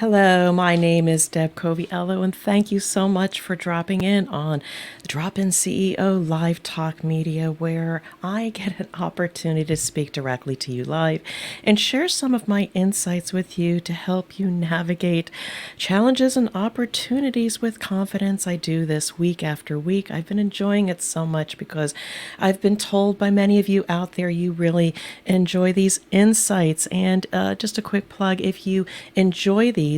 Hello, my name is Deb Coviello, and thank you so much for dropping in on the Drop-In CEO Live Talk Media, where I get an opportunity to speak directly to you live and share some of my insights with you to help you navigate challenges and opportunities with confidence. I do this week after week. I've been enjoying it so much because I've been told by many of you out there you really enjoy these insights. And just a quick plug, if you enjoy these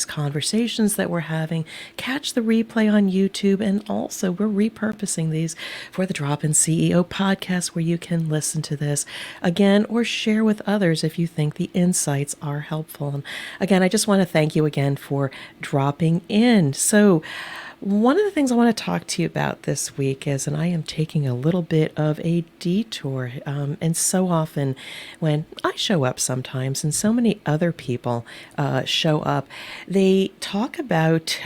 conversations that we're having, catch the replay on YouTube. And also, we're repurposing these for the Drop-In CEO podcast, where you can listen to this again or share with others if you think the insights are helpful. And again, I just want to thank you again for dropping in. So, one of the things I want to talk to you about this week is, and I am taking a little bit of a detour, and so often when I show up sometimes and so many other people show up, they talk about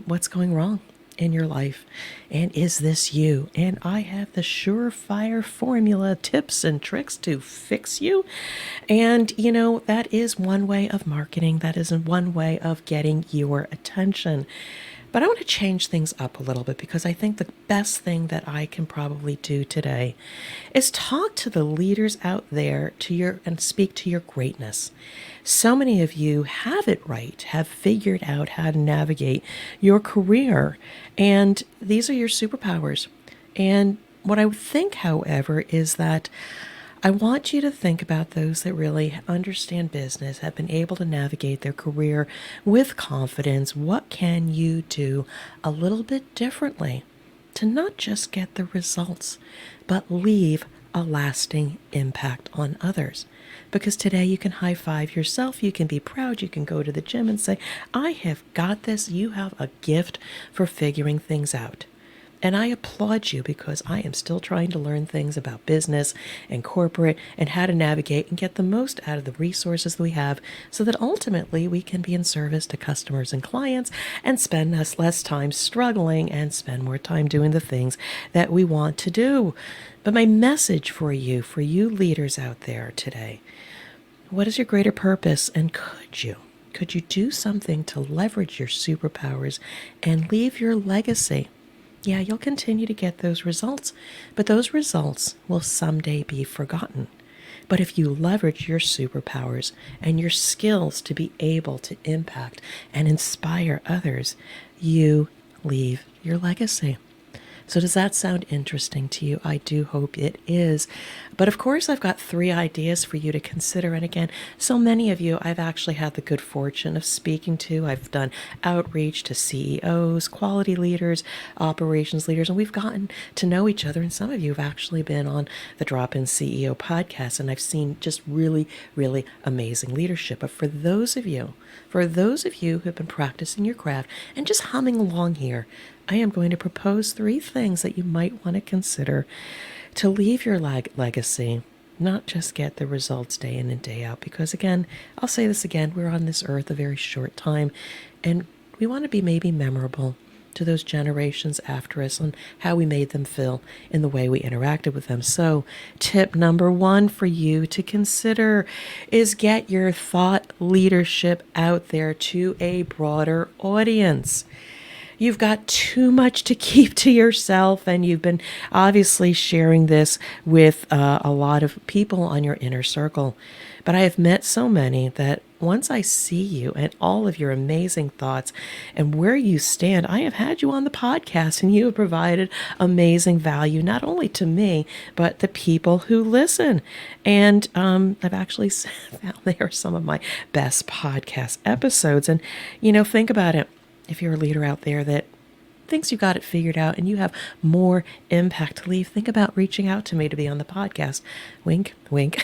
what's going wrong in your life. And is this you? And I have the surefire formula, tips and tricks to fix you. And, that is one way of marketing. That is one way of getting your attention. But I want to change things up a little bit, because I think the best thing that I can probably do today is talk to the leaders out there and speak to your greatness. So many of you have it right, have figured out how to navigate your career, and these are your superpowers. And what I think, however, is that I want you to think about those that really understand business, have been able to navigate their career with confidence. What can you do a little bit differently to not just get the results, but leave a lasting impact on others? Because today you can high five yourself, you can be proud, you can go to the gym and say, I have got this. You have a gift for figuring things out. And I applaud you, because I am still trying to learn things about business and corporate and how to navigate and get the most out of the resources that we have, so that ultimately we can be in service to customers and clients and spend less time struggling and spend more time doing the things that we want to do. But my message for you leaders out there today, what is your greater purpose? And could you do something to leverage your superpowers and leave your legacy? Yeah, you'll continue to get those results, but those results will someday be forgotten. But if you leverage your superpowers and your skills to be able to impact and inspire others, you leave your legacy. So does that sound interesting to you? I do hope it is. But of course, I've got 3 ideas for you to consider. And again, so many of you I've actually had the good fortune of speaking to. I've done outreach to CEOs, quality leaders, operations leaders, and we've gotten to know each other. And some of you have actually been on the Drop-In CEO podcast, and I've seen just really, really amazing leadership. But for those of you who have been practicing your craft and just humming along here, I am going to propose 3 things that you might want to consider to leave your legacy, not just get the results day in and day out. Because again, I'll say this again, we're on this earth a very short time, and we want to be maybe memorable to those generations after us on how we made them feel in the way we interacted with them. So tip number 1 for you to consider is get your thought leadership out there to a broader audience. You've got too much to keep to yourself, and you've been obviously sharing this with a lot of people on your inner circle. But I have met so many that once I see you and all of your amazing thoughts and where you stand, I have had you on the podcast, and you have provided amazing value, not only to me, but the people who listen. And I've actually found they are some of my best podcast episodes. And, think about it. If you're a leader out there that thinks you got it figured out and you have more impact to leave, think about reaching out to me to be on the podcast. Wink, wink.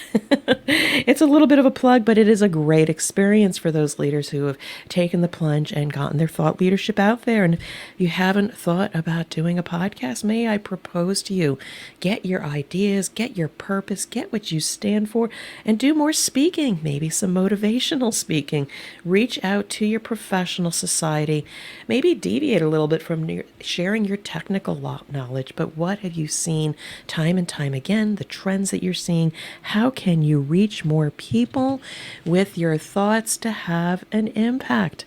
It's a little bit of a plug, but it is a great experience for those leaders who have taken the plunge and gotten their thought leadership out there. And if you haven't thought about doing a podcast, may I propose to you, get your ideas, get your purpose, get what you stand for, and do more speaking, maybe some motivational speaking. Reach out to your professional society, maybe deviate a little bit from you're sharing your technical knowledge, but what have you seen time and time again, the trends that you're seeing? How can you reach more people with your thoughts to have an impact?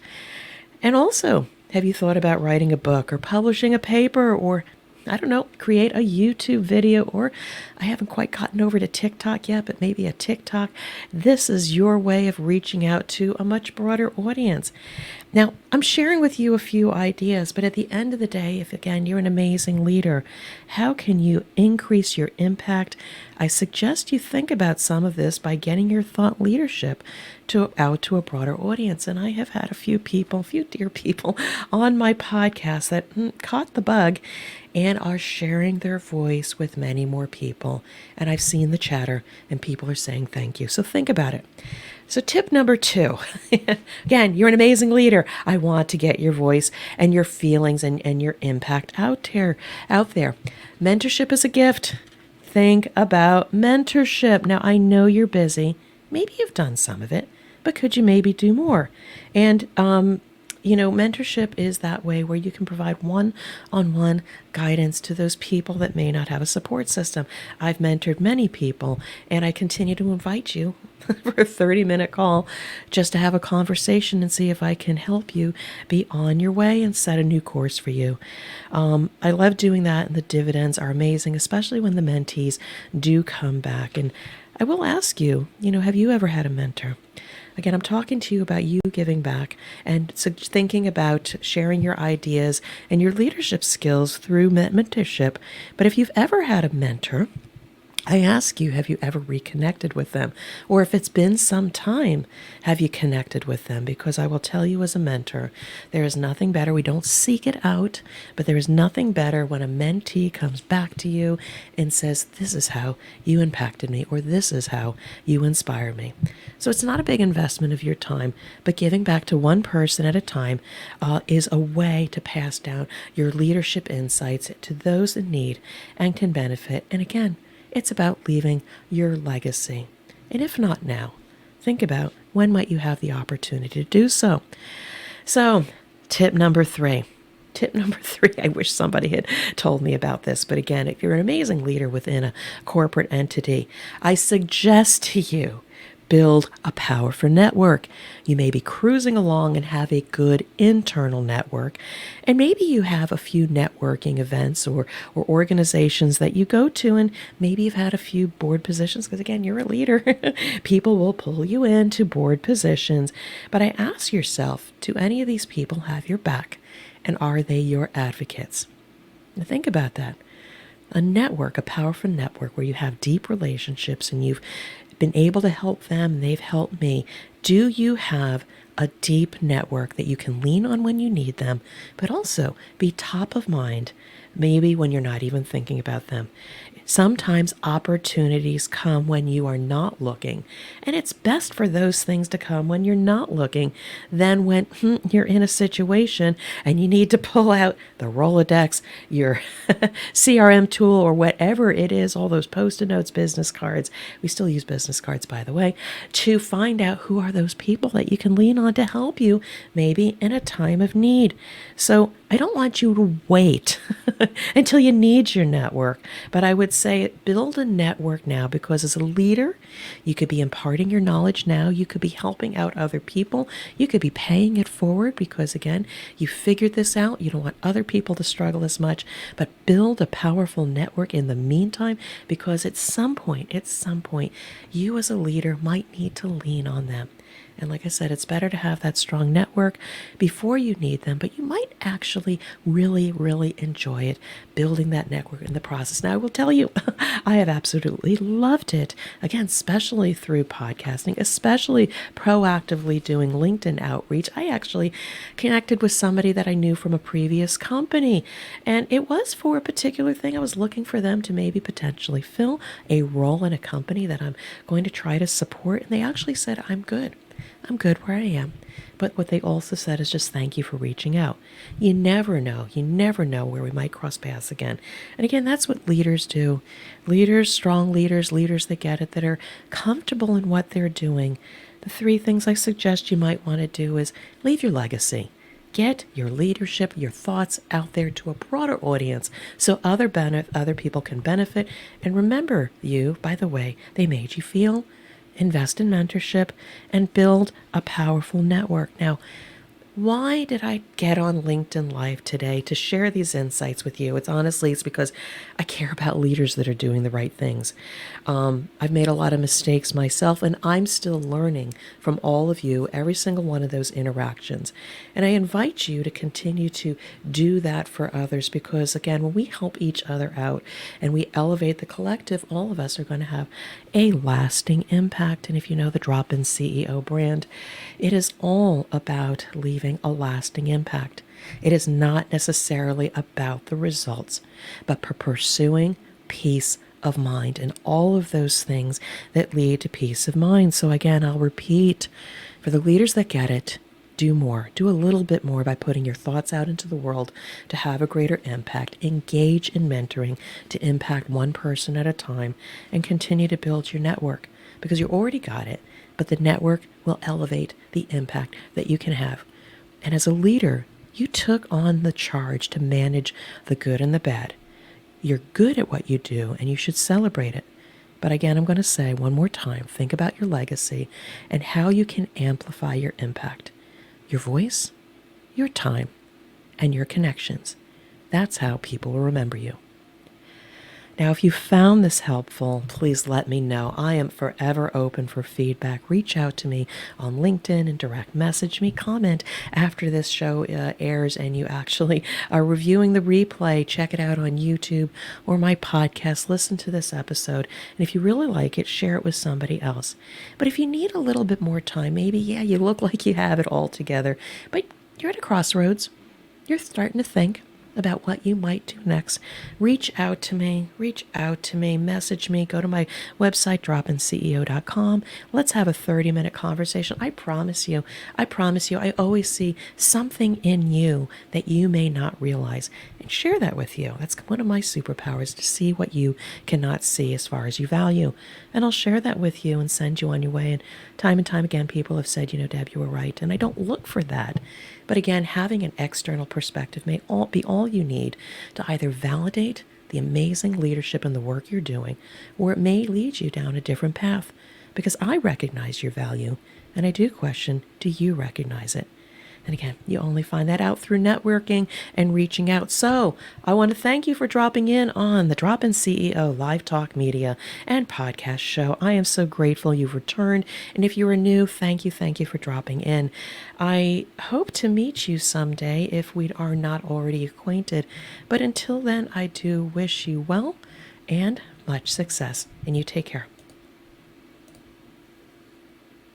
And also, have you thought about writing a book or publishing a paper or, I don't know, create a YouTube video, or I haven't quite gotten over to TikTok yet, but maybe a TikTok. This is your way of reaching out to a much broader audience. Now, I'm sharing with you a few ideas, but at the end of the day, if again, you're an amazing leader, how can you increase your impact? I suggest you think about some of this by getting your thought leadership out to a broader audience. And I have had a few dear people on my podcast that caught the bug and are sharing their voice with many more people. And I've seen the chatter and people are saying thank you. So think about it. So tip number 2, again, you're an amazing leader. I want to get your voice and your feelings and your impact out there. Mentorship is a gift. Think about mentorship. Now, I know you're busy. Maybe you've done some of it, but could you maybe do more? And, mentorship is that way where you can provide one-on-one guidance to those people that may not have a support system. I've mentored many people, and I continue to invite you for a 30-minute call just to have a conversation and see if I can help you be on your way and set a new course for you. I love doing that, and the dividends are amazing, especially when the mentees do come back. And I will ask you, have you ever had a mentor? Again, I'm talking to you about you giving back and thinking about sharing your ideas and your leadership skills through mentorship. But if you've ever had a mentor, I ask you, have you ever reconnected with them? Or if it's been some time, have you connected with them? Because I will tell you as a mentor, there is nothing better. We don't seek it out, but there is nothing better when a mentee comes back to you and says, this is how you impacted me, or this is how you inspire me. So it's not a big investment of your time, but giving back to one person at a time is a way to pass down your leadership insights to those in need and can benefit. And again, it's about leaving your legacy. And if not now, think about when might you have the opportunity to do so. So, tip number 3. I wish somebody had told me about this. But again, if you're an amazing leader within a corporate entity, I suggest to you build a powerful network. You may be cruising along and have a good internal network. And maybe you have a few networking events or organizations that you go to, and maybe you've had a few board positions, because again, you're a leader. People will pull you into board positions. But I ask yourself, do any of these people have your back? And are they your advocates? Now think about that. A network, a powerful network where you have deep relationships and you've been able to help them and they've helped me. Do you have a deep network that you can lean on when you need them, but also be top of mind, maybe when you're not even thinking about them? Sometimes opportunities come when you are not looking, and it's best for those things to come when you're not looking than when you're in a situation and you need to pull out the Rolodex, your CRM tool, or whatever it is, all those Post-it notes, business cards. We still use business cards, by the way, to find out who are those people that you can lean on to help you, maybe in a time of need. So I don't want you to wait until you need your network, but I would say build a network now, because as a leader, you could be imparting your knowledge now. You could be helping out other people. You could be paying it forward because, again, you figured this out. You don't want other people to struggle as much, but build a powerful network in the meantime, because at some point, you as a leader might need to lean on them. And like I said, it's better to have that strong network before you need them, but you might actually really, really enjoy it, building that network in the process. Now, I will tell you, I have absolutely loved it. Again, especially through podcasting, especially proactively doing LinkedIn outreach. I actually connected with somebody that I knew from a previous company, and it was for a particular thing. I was looking for them to maybe potentially fill a role in a company that I'm going to try to support, and they actually said, I'm good where I am. But what they also said is just thank you for reaching out. You never know where we might cross paths again. And again, that's what leaders do. Leaders, strong leaders that get it, that are comfortable in what they're doing. The 3 things I suggest you might want to do is leave your legacy. get your leadership, your thoughts out there to a broader audience so other people can benefit and remember you by the way they made you feel. Invest in mentorship and build a powerful network. Now, why did I get on LinkedIn Live today to share these insights with you? It's because I care about leaders that are doing the right things. I've made a lot of mistakes myself, and I'm still learning from all of you, every single one of those interactions. And I invite you to continue to do that for others because, again, when we help each other out and we elevate the collective, all of us are going to have a lasting impact. And if you know the Drop-In CEO brand, it is all about leaving a lasting impact. It is not necessarily about the results, but pursuing peace of mind and all of those things that lead to peace of mind. So again, I'll repeat, for the leaders that get it, do more. Do a little bit more by putting your thoughts out into the world to have a greater impact. Engage in mentoring to impact one person at a time and continue to build your network because you already got it, but the network will elevate the impact that you can have. And as a leader, you took on the charge to manage the good and the bad. You're good at what you do and you should celebrate it. But again, I'm going to say one more time, think about your legacy and how you can amplify your impact. Your voice, your time, and your connections. That's how people will remember you. Now, if you found this helpful, please let me know. I am forever open for feedback. Reach out to me on LinkedIn and direct message me. Comment after this show airs and you actually are reviewing the replay. Check it out on YouTube or my podcast. Listen to this episode. And if you really like it, share it with somebody else. But if you need a little bit more time, maybe, you look like you have it all together, but you're at a crossroads. You're starting to think about what you might do next. Reach out to me, message me, go to my website, dropinceo.com. Let's have a 30-minute conversation. I promise you, I always see something in you that you may not realize and share that with you. That's one of my superpowers, to see what you cannot see as far as you value. And I'll share that with you and send you on your way. And time again, people have said, Deb, you were right. And I don't look for that. But again, having an external perspective may be all you need to either validate the amazing leadership and the work you're doing, or it may lead you down a different path. Because I recognize your value, and I do question, do you recognize it? And again, you only find that out through networking and reaching out. So I want to thank you for dropping in on the Drop-In CEO live talk media and podcast show. I am so grateful you've returned. And if you are new, thank you for dropping in. I hope to meet you someday if we are not already acquainted. But until then, I do wish you well and much success. And you take care.